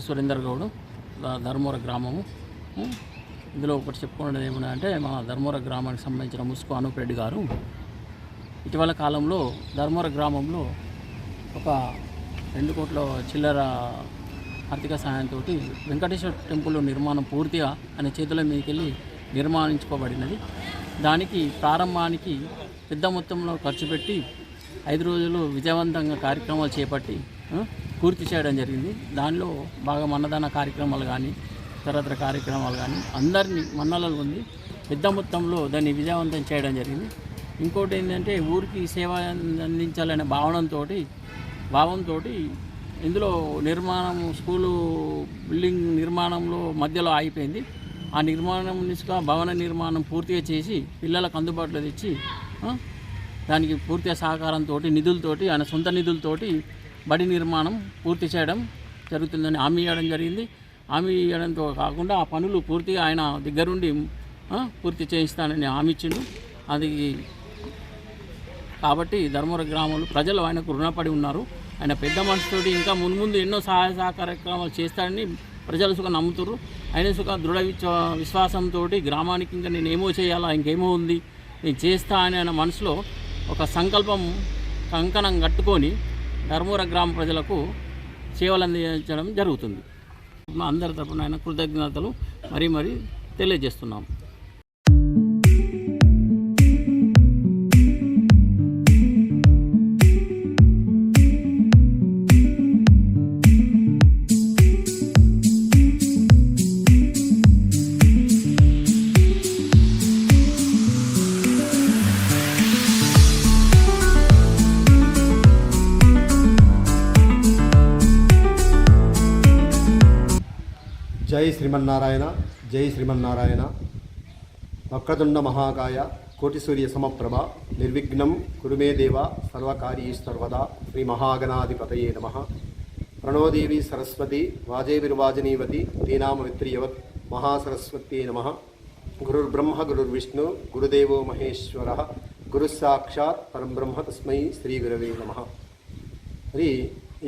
సురేందర్ గౌడ్, ధర్మవర గ్రామము. ఇందులో ఒకటి చెప్పుకున్నది ఏమన్నా అంటే, మా ధర్మవర గ్రామానికి సంబంధించిన ముసుకు అనూప్ రెడ్డి గారు ఇటీవల కాలంలో ధర్మవర గ్రామంలో ఒక 2 కోట్ల చిల్లర ఆర్థిక సహాయంతో వెంకటేశ్వర టెంపుల్ నిర్మాణం పూర్తిగా ఆయన చేతుల మీదకి వెళ్ళి నిర్మాణించుకోబడినది. దానికి ప్రారంభానికి పెద్ద మొత్తంలో ఖర్చు పెట్టి 5 రోజులు విజయవంతంగా కార్యక్రమాలు చేపట్టి పూర్తి చేయడం జరిగింది. దానిలో బాగా అన్నదాన కార్యక్రమాలు కానీ ఇతరత్ర కార్యక్రమాలు కానీ అందరినీ మన్ననలు పొంది పెద్ద మొత్తంలో దాన్ని విజయవంతం చేయడం జరిగింది. ఇంకోటి ఏంటంటే, ఊరికి సేవ అందించాలనే భావంతో ఇందులో స్కూలు బిల్డింగ్ నిర్మాణంలో మధ్యలో ఆగిపోయింది. ఆ భవన నిర్మాణం పూర్తిగా చేసి పిల్లలకు అందుబాటులో తెచ్చి దానికి పూర్తిగా సహకారంతో నిధులతోటి, ఆయన సొంత నిధులతోటి బడి నిర్మాణం పూర్తి చేయడం జరుగుతుందని హామీ ఇవ్వడం జరిగింది. హామీ ఇవ్వడంతో కాకుండా ఆ పనులు పూర్తిగా ఆయన దగ్గరుండి పూర్తి చేయిస్తానని హామీ ఇచ్చిండు. అది కాబట్టి ధర్మవర గ్రామంలో ప్రజలు ఆయనకు రుణపడి ఉన్నారు. ఆయన పెద్ద మనసుతోటి ఇంకా మున్ముందు ఎన్నో సహాయ సహకార్యక్రమాలు చేస్తారని ప్రజలు సుఖం నమ్ముతారు. ఆయన సుఖ దృఢ విశ్వాసంతో గ్రామానికి ఇంకా నేను ఏమో చేయాలా, ఇంకేమో ఉంది, నేను చేస్తా అని ఆయన మనసులో ఒక సంకల్పం కంకణం కట్టుకొని ధర్మవర గ్రామ ప్రజలకు సేవలు అందించడం జరుగుతుంది. మా అందరి తరపున ఆయన కృతజ్ఞతలు మరీ తెలియజేస్తున్నాం. జై శ్రీమన్నారాయణ, జై శ్రీమన్నారాయణ. వక్రతుండ మహాకాయ, కోటి సూర్య సమప్రభ, నిర్విఘ్నం కురుమే దేవ, సర్వకార్యేషు సర్వదా. శ్రీ మహాగణాధిపతయే నమః. ప్రణోదేవి సరస్వతి వాజేవిర్వాజనీవతి తేనామవిత్రియవత్ మహాసరస్వత్యై నమః. గురుర్బ్రహ్మ గురుర్విష్ణు గురుదేవో మహేశ్వరః, గురుస్సాక్షాత్ పరంబ్రహ్మ తస్మై శ్రీ గురవే నమః. మరి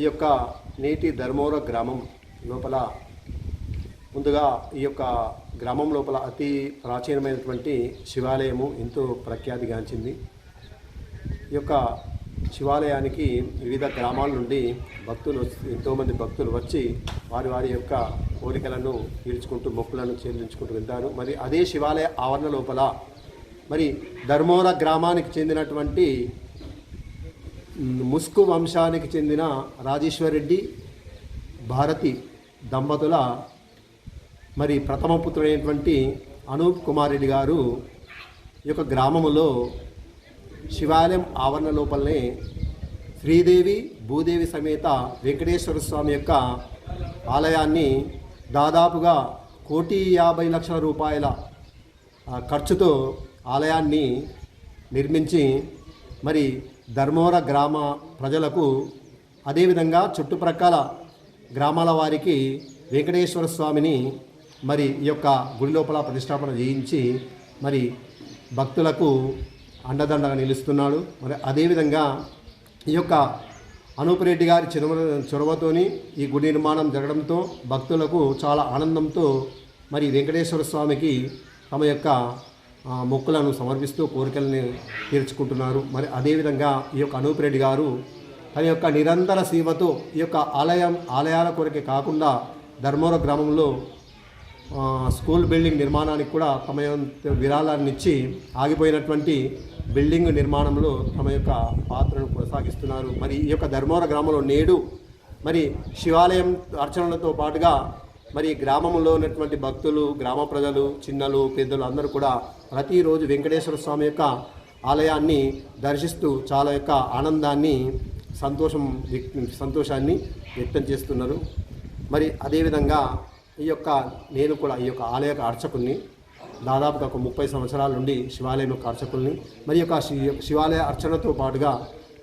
ఈ యొక్క నేటి ధర్మవర గ్రామం లోపల ముందుగా ఈ యొక్క గ్రామం లోపల అతి ప్రాచీనమైనటువంటి శివాలయము ఎంతో ప్రఖ్యాతిగాంచింది. ఈ యొక్క శివాలయానికి వివిధ గ్రామాల నుండి ఎంతోమంది భక్తులు వచ్చి వారి యొక్క కోరికలను తీర్చుకుంటూ మొక్కులను చెల్లించుకుంటూ వెళ్తారు. మరి అదే శివాలయ ఆవరణ లోపల మరి ధర్మవర గ్రామానికి చెందినటువంటి ముస్కు వంశానికి చెందిన రాజేశ్వర్ రెడ్డి, భారతి దంపతుల మరి ప్రథమ పుత్రుడైనటువంటి అనూప్ కుమార్ రెడ్డి గారు ఈ యొక్క గ్రామములో శివాలయం ఆవరణ లోపలనే శ్రీదేవి భూదేవి సమేత వెంకటేశ్వర స్వామి యొక్క ఆలయాన్ని దాదాపుగా 1,50,00,000 రూపాయల ఖర్చుతో ఆలయాన్ని నిర్మించి మరి ధర్మవర గ్రామ ప్రజలకు అదేవిధంగా చుట్టుప్రక్కల గ్రామాల వారికి వెంకటేశ్వర స్వామిని మరి ఈ యొక్క గుడి లోపల ప్రతిష్టాపన చేయించి మరి భక్తులకు అండదండగా నిలుస్తున్నాడు. మరి అదేవిధంగా ఈ యొక్క అనూప్ రెడ్డి గారి చొరవతోని ఈ గుడి నిర్మాణం జరగడంతో భక్తులకు చాలా ఆనందంతో మరి వెంకటేశ్వర స్వామికి తమ యొక్క మొక్కులను సమర్పిస్తూ కోరికలను తీర్చుకుంటున్నారు. మరి అదేవిధంగా ఈ యొక్క అనూప్ రెడ్డి గారు తన యొక్క నిరంతర సేవతో ఈ యొక్క ఆలయాల కొరకే కాకుండా ధర్మవర గ్రామంలో స్కూల్ బిల్డింగ్ నిర్మాణానికి కూడా తమ విరాళాన్ని ఇచ్చి ఆగిపోయినటువంటి బిల్డింగ్ నిర్మాణంలో తమ యొక్క పాత్రను కొనసాగిస్తున్నారు. మరి ఈ యొక్క ధర్మవర గ్రామంలో నేడు మరి శివాలయం అర్చనలతో పాటుగా మరి గ్రామంలో ఉన్నటువంటి భక్తులు, గ్రామ ప్రజలు, చిన్నలు, పెద్దలు అందరూ కూడా ప్రతిరోజు వెంకటేశ్వర స్వామి యొక్క ఆలయాన్ని దర్శిస్తూ చాలా యొక్క ఆనందాన్ని, సంతోషాన్ని వ్యక్తం చేస్తున్నారు. మరి అదేవిధంగా నేను కూడా ఈ యొక్క ఆలయ అర్చకుల్ని దాదాపుగా ఒక 30 సంవత్సరాల నుండి శివాలయం యొక్క అర్చకుల్ని, మరి యొక్క శివాలయ అర్చనతో పాటుగా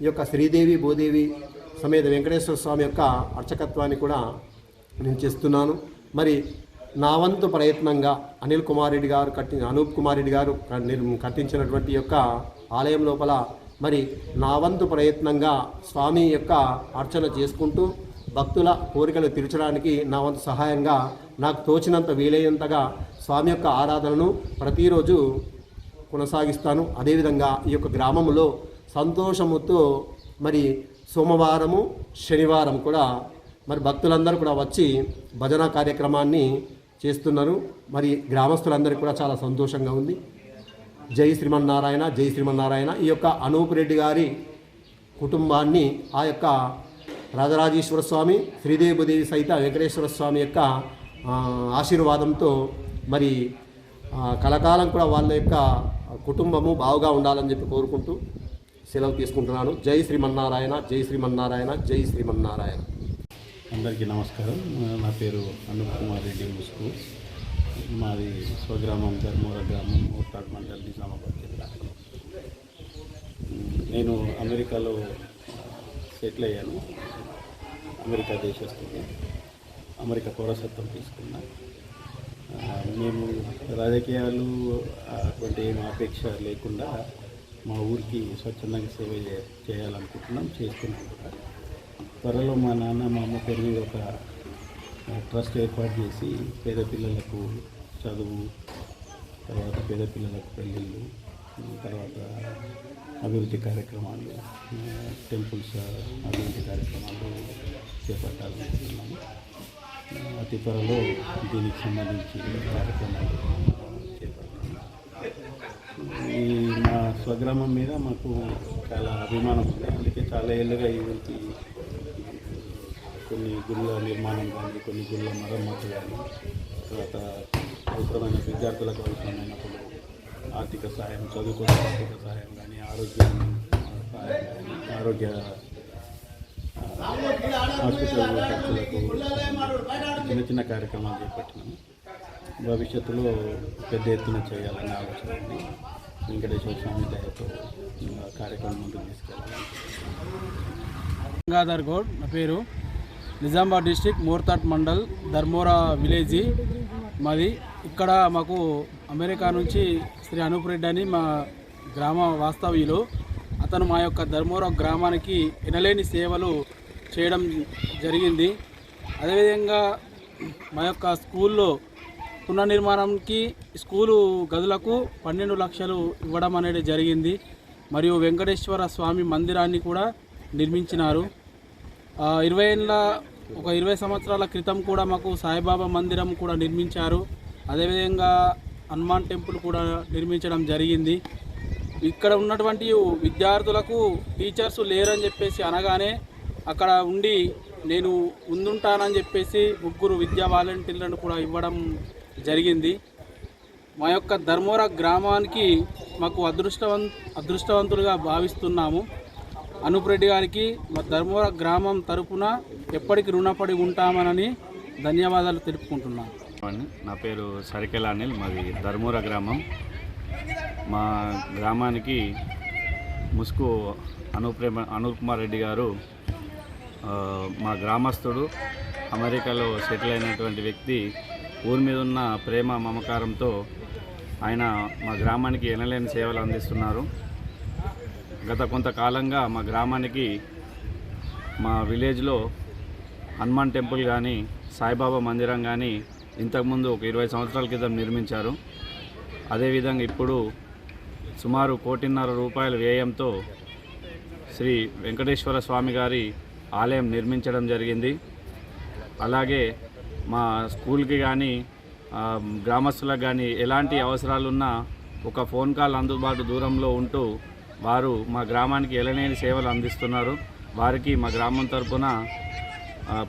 ఈ యొక్క శ్రీదేవి భూదేవి సమేత వెంకటేశ్వర స్వామి యొక్క అర్చకత్వాన్ని కూడా నేను చేస్తున్నాను. మరి నా వంతు ప్రయత్నంగా అనూప్ కుమార్ రెడ్డి గారు కట్టించినటువంటి యొక్క ఆలయం లోపల మరి నా వంతు ప్రయత్నంగా స్వామి యొక్క అర్చన చేసుకుంటూ భక్తుల కోరికలు తీర్చడానికి నా వంతు సహాయంగా నాకు తోచినంత వీలైనంతగా స్వామి యొక్క ఆరాధనను ప్రతిరోజు కొనసాగిస్తాను. అదేవిధంగా ఈ యొక్క గ్రామంలో సంతోషముతో మరి సోమవారము శనివారం కూడా మరి భక్తులందరూ కూడా వచ్చి భజన కార్యక్రమాన్ని చేస్తున్నారు. మరి గ్రామస్తులందరికీ కూడా చాలా సంతోషంగా ఉంది. జై శ్రీమన్నారాయణ, జై శ్రీమన్నారాయణ. ఈ యొక్క అనూప్ రెడ్డి గారి కుటుంబాన్ని ఆ యొక్క రాజరాజేశ్వర స్వామి, శ్రీదేవిదేవి సహిత వెంకటేశ్వర స్వామి యొక్క ఆశీర్వాదంతో మరి కలకాలం కూడా వాళ్ళ యొక్క కుటుంబము బాగుగా ఉండాలని చెప్పి కోరుకుంటూ సెలవు తీసుకుంటున్నాను. జై శ్రీమన్నారాయణ, జై శ్రీమన్నారాయణ, జై శ్రీమన్నారాయణ. అందరికీ నమస్కారం. నా పేరు అనూప్ కుమార్ రెడ్డి ముస్కు. మాది స్వగ్రామం ధర్మవరం గ్రామం, మోర్తాడ్ మండల్, నిజామాబాద్ జిల్లా. నేను అమెరికాలో సెటిల్ అయ్యాను. అమెరికా దేశస్తుని, అమెరికా పౌరసత్వం తీసుకున్నా. మేము రాజకీయాలు అటువంటి ఏం అపేక్ష లేకుండా మా ఊరికి స్వచ్ఛందంగా సేవ చేయాలనుకుంటున్నాం, చేస్తున్నాం కూడా. త్వరలో మా నాన్న మా అమ్మ పేరు మీద ఒక ట్రస్ట్ ఏర్పాటు చేసి పేద పిల్లలకు చదువు, తర్వాత పేద పిల్లలకు పెళ్ళిళ్ళు, తర్వాత అభివృద్ధి కార్యక్రమాలు, టెంపుల్స్ అభివృద్ధి కార్యక్రమాలు చేపట్టాలనుకుంటున్నాము. అతి త్వరలో దీనికి సంబంధించి కార్యక్రమాలు చేపట్టాము. ఈ మా స్వగ్రామం మీద మాకు చాలా అభిమానం ఉంది. అందుకే చాలా ఏళ్ళుగా ఈ ఊరికి కొన్ని గుళ్ళ నిర్మాణం కానీ, కొన్ని గుళ్ళ మరమ్మతు కానీ, తర్వాత అవసరమైన విద్యార్థులకు అవసరమైనప్పుడు ఆర్థిక సహాయం, చదువుకునే ఆర్థిక సహాయం కానీ, ఆరోగ్య సహాయం కానీ, ఆరోగ్య హాస్పిటల్ ఖర్చులకు చిన్న చిన్న కార్యక్రమాలు చేపట్టినాము. భవిష్యత్తులో పెద్ద ఎత్తున చేయాలనే ఆలోచన ఉంది. వెంకటేశ్వర స్వామి దయతో కార్యక్రమం ముందుకు తీసుకెళ్ళాలి. గంగాధర్ గౌడ్ నా పేరు. నిజామాబాద్ డిస్టిక్, మోర్తాడ్ మండల్, ధర్మోరా విలేజీ మాది. ఇక్కడ మాకు అమెరికా నుంచి శ్రీ అనూప్ రెడ్డి అని మా గ్రామ వాస్తవ్యులు. అతను మా యొక్క ధర్మోరా గ్రామానికి ఎనలేని సేవలు చేయడం జరిగింది. అదేవిధంగా మా యొక్క స్కూల్లో పునర్నిర్మాణంకి స్కూలు గదులకు 12 లక్షలు ఇవ్వడం అనేది జరిగింది. మరియు వెంకటేశ్వర స్వామి మందిరాన్ని కూడా నిర్మించినారు. 20 సంవత్సరాల క్రితం కూడా మాకు సాయిబాబా మందిరం కూడా నిర్మించారు. అదేవిధంగా హనుమాన్ టెంపుల్ కూడా నిర్మించడం జరిగింది. ఇక్కడ ఉన్నటువంటి విద్యార్థులకు టీచర్స్ లేరని చెప్పేసి అనగానే అక్కడ ఉండి నేను ముందుంటానని చెప్పేసి 3 విద్యా వాలంటీర్లను కూడా ఇవ్వడం జరిగింది. మా యొక్క ధర్మోరా గ్రామానికి మాకు అదృష్టవంతులుగా భావిస్తున్నాము. అనూప్ రెడ్డి గారికి మా ధర్మోరా గ్రామం తరపున ఎప్పటికీ రుణపడి ఉంటామని ధన్యవాదాలు తెలుపుకుంటున్నాను. నా పేరు సరికెల అనిల్, మాది ధర్మోరా గ్రామం. మా గ్రామానికి ముస్కు అనూప్ కుమార్ రెడ్డి గారు మా గ్రామస్తుడు, అమెరికాలో సెటిల్ అయినటువంటి వ్యక్తి. ఊరి మీద ఉన్న ప్రేమ మమకారంతో ఆయన మా గ్రామానికి ఎనలేని సేవలు అందిస్తున్నారు. గత కొంతకాలంగా మా గ్రామానికి, మా విలేజ్లో హనుమాన్ టెంపుల్ కానీ, సాయిబాబా మందిరం కానీ ఇంతకుముందు ఒక 20 సంవత్సరాల క్రితం నిర్మించారు. అదేవిధంగా ఇప్పుడు సుమారు 1.5 కోట్ల వ్యయంతో శ్రీ వెంకటేశ్వర స్వామి గారి ఆలయం నిర్మించడం జరిగింది. అలాగే మా స్కూల్కి కానీ, గ్రామస్తులకు కానీ ఎలాంటి అవసరాలున్నా ఒక ఫోన్ కాల్ అందుబాటు దూరంలో ఉంటూ వారు మా గ్రామానికి ఎలలేని సేవలు అందిస్తున్నారు. వారికి మా గ్రామం తరపున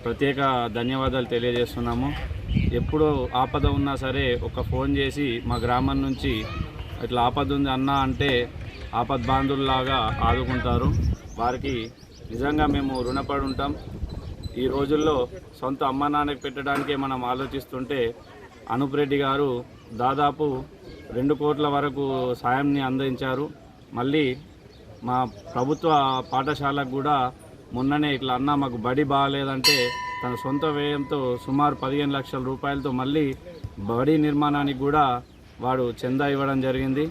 ప్రత్యేక ధన్యవాదాలు తెలియజేస్తున్నాము. ఎప్పుడు ఆపద ఉన్నా సరే ఒక ఫోన్ చేసి మా గ్రామం నుంచి ఇట్లా ఆపద ఉంది అన్నా అంటే ఆపద్ బాంధువులాగా ఆదుకుంటారు. వారికి నిజంగా మేము రుణపడి ఉంటాం. ఈ రోజుల్లో సొంత అమ్మ నాన్నకి పెట్టడానికే మనం ఆలోచిస్తుంటే అనూప్ రెడ్డి గారు దాదాపు 2 కోట్ల వరకు సాయంని అందించారు. మళ్ళీ మా ప్రభుత్వ పాఠశాలకు కూడా మొన్ననే ఇట్లా అన్న మాకు బడి బాగాలేదంటే తన సొంత వ్యయంతో సుమారు 15 లక్షల రూపాయలతో మళ్ళీ బడి నిర్మాణానికి కూడా వాడు చందా ఇవ్వడం జరిగింది.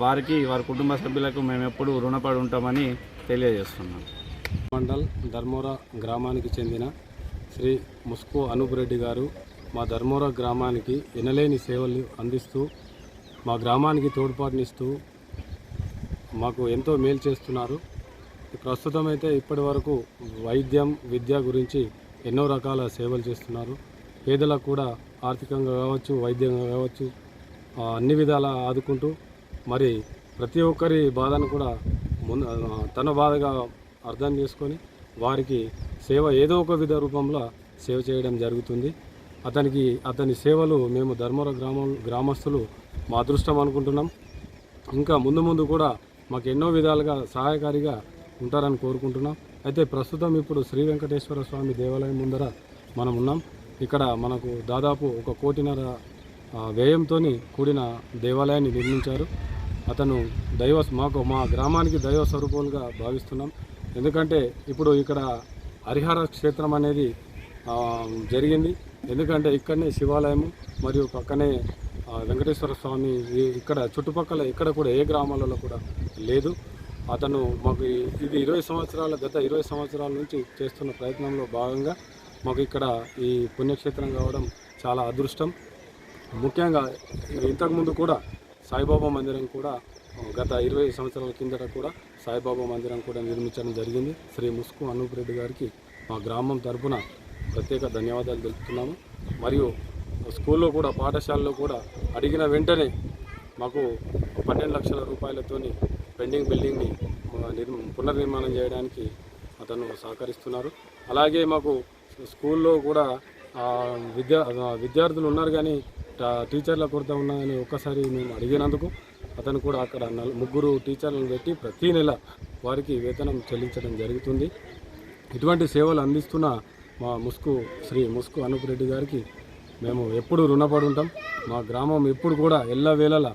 వారికి, వారి కుటుంబ సభ్యులకు మేము ఎప్పుడూ రుణపడి ఉంటామని తెలియజేస్తున్నాం. మండల్ ధర్మోరా గ్రామానికి చెందిన శ్రీ ముస్కు అనూప్ రెడ్డి గారు మా ధర్మోరా గ్రామానికి ఎనలేని సేవలు అందిస్తూ మా గ్రామానికి తోడ్పాటునిస్తూ మాకు ఎంతో మేలు చేస్తున్నారు. ప్రస్తుతం అయితే ఇప్పటి వరకు వైద్యం విద్య గురించి ఎన్నో రకాల సేవలు చేస్తున్నారు. పేదలకు కూడా ఆర్థికంగా కావచ్చు, వైద్యంగా కావచ్చు, అన్ని విధాలా ఆదుకుంటూ మరి ప్రతి ఒక్కరి బాధను కూడా తన బాధగా అర్థం చేసుకొని వారికి సేవ ఏదో ఒక విధ రూపంలో సేవ చేయడం జరుగుతుంది. అతని సేవలు మేము ధర్మవరం గ్రామస్తులు మా అదృష్టం అనుకుంటున్నాం. ఇంకా ముందు కూడా మాకు ఎన్నో విధాలుగా సహాయకారిగా ఉంటారని కోరుకుంటున్నాం. అయితే ప్రస్తుతం ఇప్పుడు శ్రీ వెంకటేశ్వర స్వామి దేవాలయం ముందర మనం ఉన్నాం. ఇక్కడ మనకు దాదాపు 1.5 కోటి వ్యయంతో కూడిన దేవాలయాన్ని నిర్మించారు. అతను మా గ్రామానికి దైవ స్వరూపాలుగా భావిస్తున్నాం. ఎందుకంటే ఇప్పుడు ఇక్కడ హరిహర క్షేత్రం అనేది జరిగింది. ఎందుకంటే ఇక్కడనే శివాలయము మరియు పక్కనే వెంకటేశ్వర స్వామి ఇక్కడ చుట్టుపక్కల ఇక్కడ కూడా ఏ గ్రామాలలో కూడా లేదు. అతను మాకు ఇది గత 20 సంవత్సరాల నుంచి చేస్తున్న ప్రయత్నంలో భాగంగా మాకు ఇక్కడ ఈ పుణ్యక్షేత్రం కావడం చాలా అదృష్టం. ముఖ్యంగా ఇంతకుముందు కూడా సాయిబాబా మందిరం కూడా గత 20 సంవత్సరాల కిందట కూడా సాయిబాబా మందిరం కూడా నిర్మించడం జరిగింది. శ్రీ ముస్కు అనూప్ రెడ్డి గారికి మా గ్రామం తరఫున ప్రత్యేక ధన్యవాదాలు తెలుపుతున్నాము. మరియు స్కూల్లో కూడా పాఠశాలలో కూడా అడిగిన వెంటనే మాకు 12 లక్షల రూపాయలతోని పెండింగ్ బిల్డింగ్ని పునర్నిర్మాణం చేయడానికి అతను సహకరిస్తున్నారు. అలాగే మాకు స్కూల్లో కూడా విద్యార్థులు ఉన్నారు కానీ టీచర్ల కొరత ఉన్నదని ఒక్కసారి మేము అడిగినందుకు అతను కూడా అక్కడ 3 టీచర్లను పెట్టి ప్రతీ నెల వారికి వేతనం చెల్లించడం జరుగుతుంది. ఇటువంటి సేవలు అందిస్తున్న మా శ్రీ ముస్కు అనూప్ రెడ్డి గారికి మేము ఎప్పుడు రుణపడి ఉంటాం. మా గ్రామం ఎప్పుడు కూడా ఎల్లవేళలా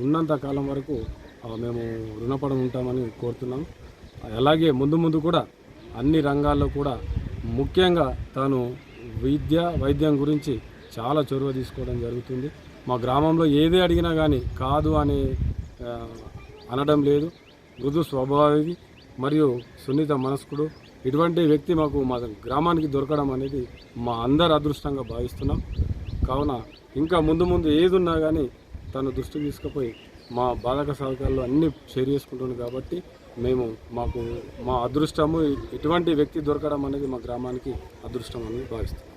ఉన్నంత కాలం వరకు మేము రుణపడి ఉంటామని కోరుతున్నాం. అలాగే ముందు కూడా అన్ని రంగాల్లో కూడా ముఖ్యంగా తాను వైద్యం గురించి చాలా చొరవ తీసుకోవడం జరుగుతుంది. మా గ్రామంలో ఏది అడిగినా కానీ కాదు అని అనడం లేదు. మృదు స్వభావి మరియు సున్నిత మనస్కుడు ఇటువంటి వ్యక్తి మాకు మా గ్రామానికి దొరకడం అనేది మా అందరి అదృష్టంగా భావిస్తున్నాం. కావున ఇంకా ముందు ఏది ఉన్నా కానీ తను దృష్టి తీసుకుపోయి మా బాధక సౌకర్యాలు అన్నీ షేర్ చేసుకుంటుంది. కాబట్టి మా అదృష్టము ఇటువంటి వ్యక్తి దొరకడం అనేది మా గ్రామానికి అదృష్టం అని భావిస్తాం.